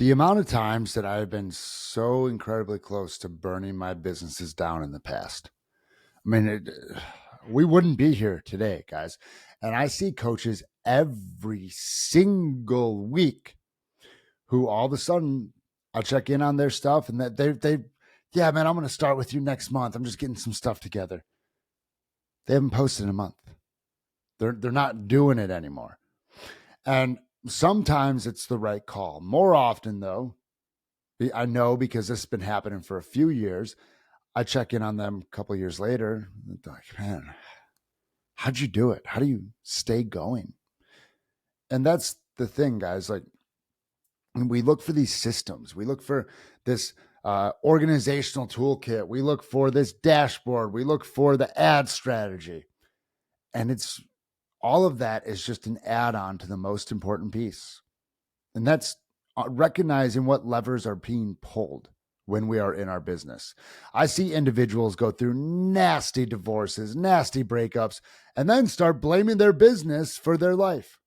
The amount of times that I've been so incredibly close to burning my businesses down in the past. I mean, we wouldn't be here today, guys. And I see coaches every single week who all of a sudden I check in on their stuff and that yeah, man, I'm going to start with you next month. I'm just getting some stuff together. They haven't posted in a month. They're not doing it anymore. And sometimes it's the right call. More often, though, I know because this has been happening for a few years. I check in on them a couple of years later. Like, man, how'd you do it? How do you stay going? And that's the thing, guys. Like, we look for these systems. We look for this organizational toolkit. We look for this dashboard. We look for the ad strategy. And it's all of that is just an add-on to the most important piece. And that's recognizing what levers are being pulled when we are in our business. I see individuals go through nasty divorces, nasty breakups, and then start blaming their business for their life.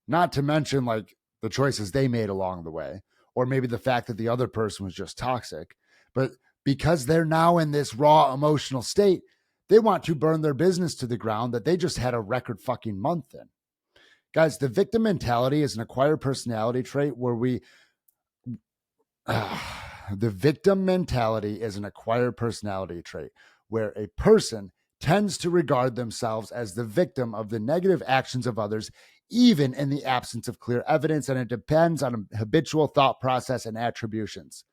Not to mention like the choices they made along the way, or maybe the fact that the other person was just toxic. But because they're now in this raw emotional state, they want to burn their business to the ground that they just had a record fucking month in. Guys, the victim mentality is an acquired personality trait where the victim mentality is an acquired personality trait where a person tends to regard themselves as the victim of the negative actions of others, even in the absence of clear evidence, and it depends on a habitual thought process and attributions.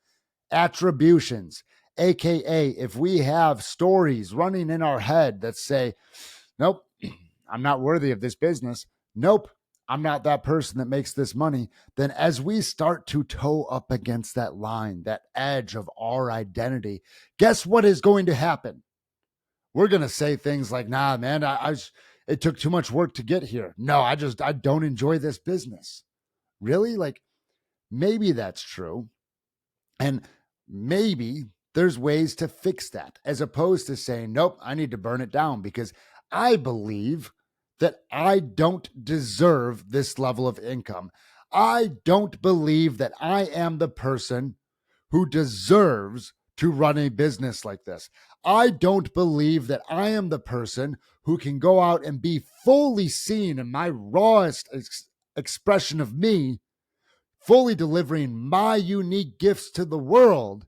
Attributions, aka if we have stories running in our head that say, nope, I'm not worthy of this business. Nope, I'm not that person that makes this money. Then as we start to toe up against that line, that edge of our identity, guess what is going to happen? We're going to say things like, nah, man, it took too much work to get here. No, I don't enjoy this business. Really? Like, maybe that's true. And maybe there's ways to fix that as opposed to saying, nope, I need to burn it down because I believe that I don't deserve this level of income. I don't believe that I am the person who deserves to run a business like this. I don't believe that I am the person who can go out and be fully seen in my rawest expression of me, fully delivering my unique gifts to the world.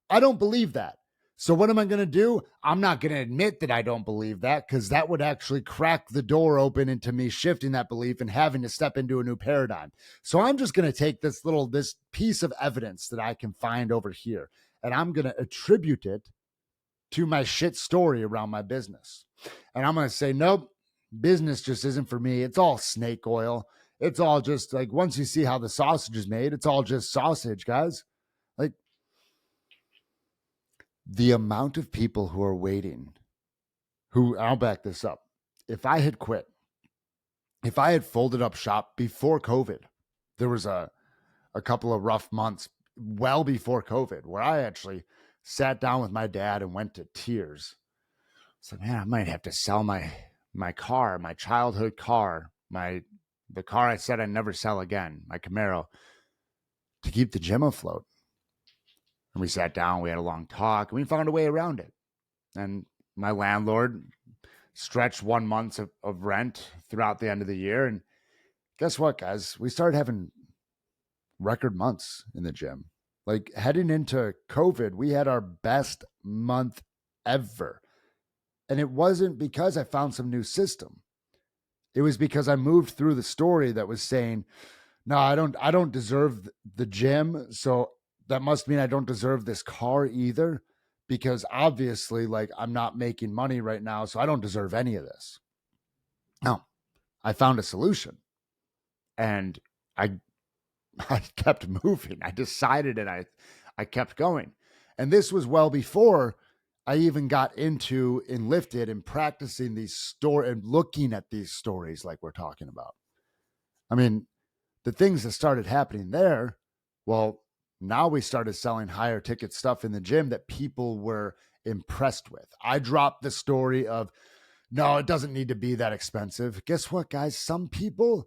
I don't believe that. So what am I going to do? I'm not going to admit that I don't believe that because that would actually crack the door open into me shifting that belief and having to step into a new paradigm. So I'm just going to take this piece of evidence that I can find over here, and I'm going to attribute it to my shit story around my business. And I'm going to say, nope, business just isn't for me. It's all snake oil. It's all just like, once you see how the sausage is made, it's all just sausage, guys. Like, the amount of people who are waiting, I'll back this up. If I had quit, if I had folded up shop before COVID, there was a couple of rough months well before COVID where I actually sat down with my dad and went to tears. So, man, I might have to sell my car, my childhood car, the car I said I'd never sell again, my Camaro, to keep the gym afloat. And we sat down, we had a long talk, and we found a way around it. And my landlord stretched 1 month of rent throughout the end of the year. And guess what, guys? We started having record months in the gym. Like, heading into COVID, we had our best month ever. And it wasn't because I found some new system. It was because I moved through the story that was saying, no, I don't deserve the gym. So that must mean I don't deserve this car either, because obviously, like, I'm not making money right now, so I don't deserve any of this. No, I found a solution, and I kept moving. I decided, and I kept going. And this was well before I even got into Enlifted and practicing these stories and looking at these stories like we're talking about. I mean, the things that started happening there, well, now we started selling higher ticket stuff in the gym that people were impressed with. I dropped the story of, no, it doesn't need to be that expensive. Guess what, guys? Some people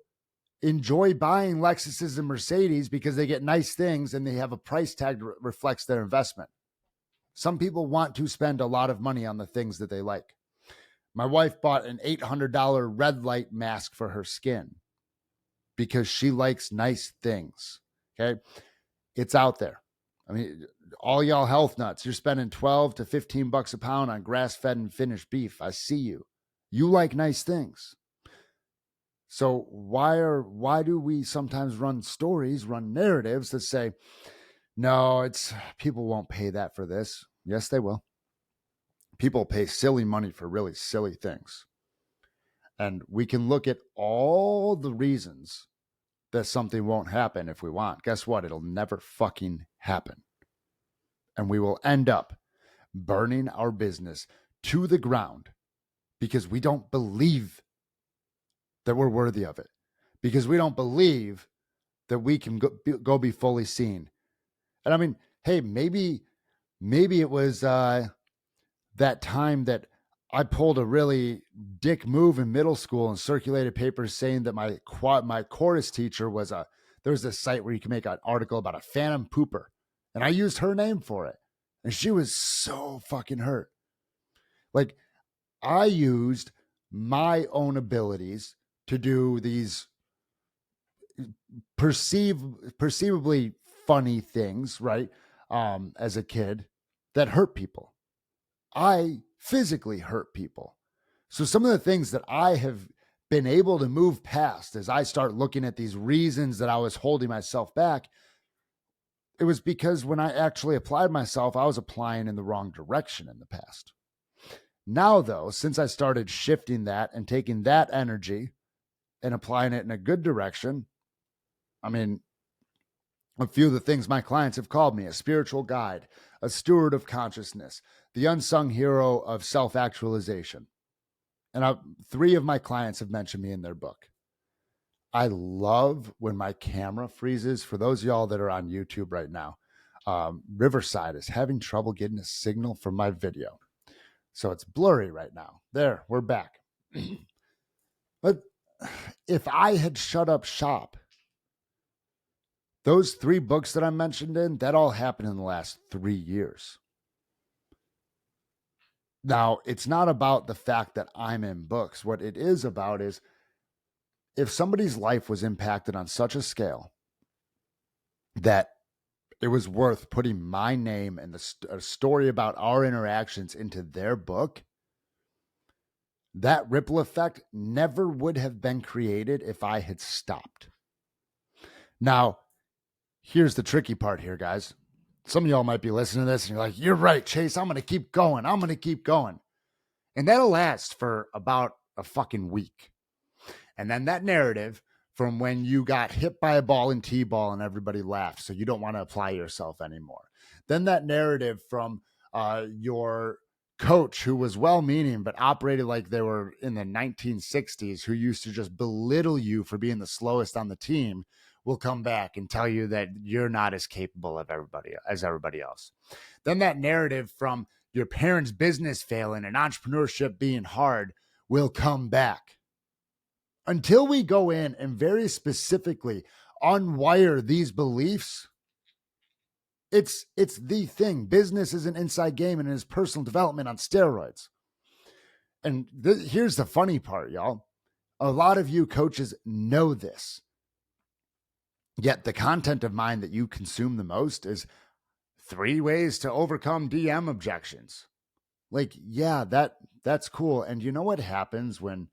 enjoy buying Lexuses and Mercedes because they get nice things and they have a price tag that reflects their investment. Some people want to spend a lot of money on the things that they like. My wife bought an $800 red light mask for her skin because she likes nice things. Okay. It's out there. I mean, all y'all health nuts, you're spending 12 to 15 bucks a pound on grass-fed and finished beef. I see you. You like nice things. So why do we sometimes run stories, run narratives that say, no, it's people won't pay that for this? Yes, they will. People pay silly money for really silly things. And we can look at all the reasons that something won't happen if we want. Guess what? It'll never fucking happen. And we will end up burning our business to the ground because we don't believe that we're worthy of it, because we don't believe that we can go be fully seen. And I mean, hey, maybe it was that time that I pulled a really dick move in middle school and circulated papers saying that my chorus teacher was there was this site where you can make an article about a phantom pooper, and I used her name for it, and she was so fucking hurt. Like, I used my own abilities to do these perceivably funny things, right? As a kid that hurt people. I physically hurt people. So some of the things that I have been able to move past as I start looking at these reasons that I was holding myself back, it was because when I actually applied myself, I was applying in the wrong direction in the past. Now, though, since I started shifting that and taking that energy and applying it in a good direction, I mean, a few of the things my clients have called me: a spiritual guide, a steward of consciousness, the unsung hero of self-actualization. And 3 of my clients have mentioned me in their book. I love when my camera freezes. For those of y'all that are on YouTube right now, Riverside is having trouble getting a signal from my video. So it's blurry right now. There, we're back. But if I had shut up shop, those 3 books that I mentioned that all happened in the last 3 years. Now, it's not about the fact that I'm in books. What it is about is if somebody's life was impacted on such a scale that it was worth putting my name and a story about our interactions into their book, that ripple effect never would have been created if I had stopped. Now, here's the tricky part here, guys. Some of y'all might be listening to this and you're like, you're right, Chase, I'm going to keep going. I'm going to keep going. And that'll last for about a fucking week. And then that narrative from when you got hit by a ball in T-ball and everybody laughed, so you don't want to apply yourself anymore. Then that narrative from your coach who was well-meaning but operated like they were in the 1960s, who used to just belittle you for being the slowest on the team, will come back and tell you that you're not as capable as everybody else. Then that narrative from your parents' business failing and entrepreneurship being hard will come back. Until we go in and very specifically unwire these beliefs, it's the thing. Business is an inside game and it is personal development on steroids. And here's the funny part, y'all. A lot of you coaches know this. Yet the content of mine that you consume the most is 3 ways to overcome DM objections. Like, yeah, that's cool. And you know what happens when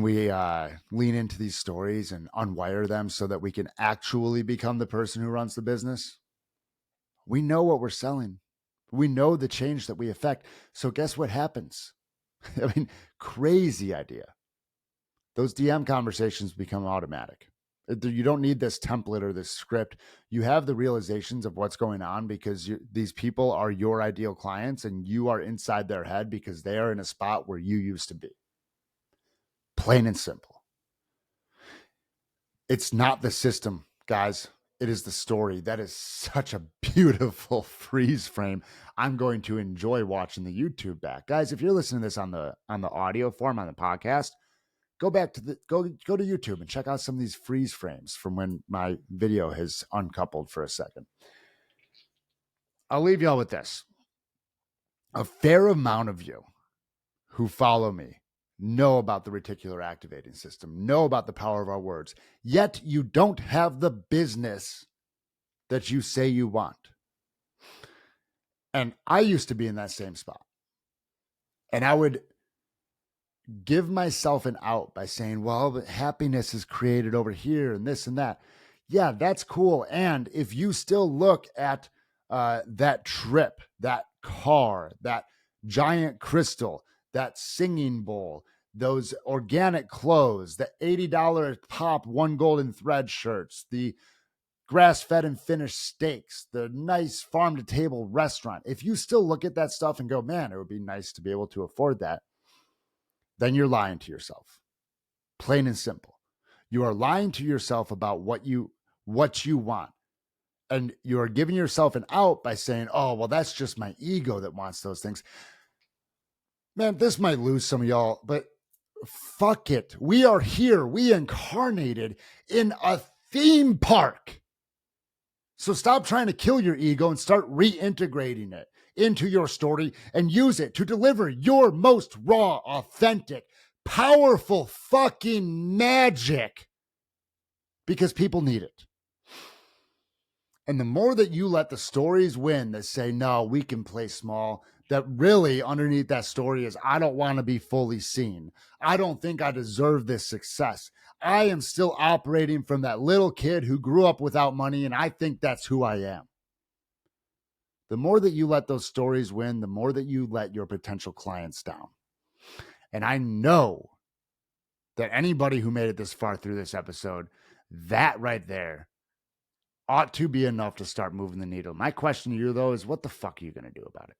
we lean into these stories and unwire them so that we can actually become the person who runs the business? We know what we're selling. We know the change that we affect. So guess what happens? I mean, crazy idea. Those DM conversations become automatic. You don't need this template or this script. You have the realizations of what's going on because these people are your ideal clients and you are inside their head because they are in a spot where you used to be. Plain and simple. It's not the system, guys. It is the story. That is such a beautiful freeze frame. I'm going to enjoy watching the YouTube back. Guys, if you're listening to this on the audio form, on the podcast, go back to go to YouTube and check out some of these freeze frames from when my video has uncoupled for a second. I'll leave y'all with this. A fair amount of you who follow me know about the reticular activating system, know about the power of our words, yet you don't have the business that you say you want. And I used to be in that same spot. And I would give myself an out by saying, well, happiness is created over here and this and that. Yeah, that's cool. And if you still look at that trip, that car, that giant crystal, that singing bowl, those organic clothes, the $80 pop one golden thread shirts, the grass-fed and finished steaks, the nice farm-to-table restaurant. If you still look at that stuff and go, man, it would be nice to be able to afford that, then you're lying to yourself. Plain and simple. You are lying to yourself about what you want. And you are giving yourself an out by saying, oh, well, that's just my ego that wants those things. Man, this might lose some of y'all, but fuck it. We are here. We incarnated in a theme park. So stop trying to kill your ego and start reintegrating it into your story and use it to deliver your most raw, authentic, powerful fucking magic, because people need it. And the more that you let the stories win that say, no, we can play small, that really underneath that story is, I don't want to be fully seen. I don't think I deserve this success. I am still operating from that little kid who grew up without money, and I think that's who I am. The more that you let those stories win, the more that you let your potential clients down. And I know that anybody who made it this far through this episode, that right there ought to be enough to start moving the needle. My question to you, though, is what the fuck are you going to do about it?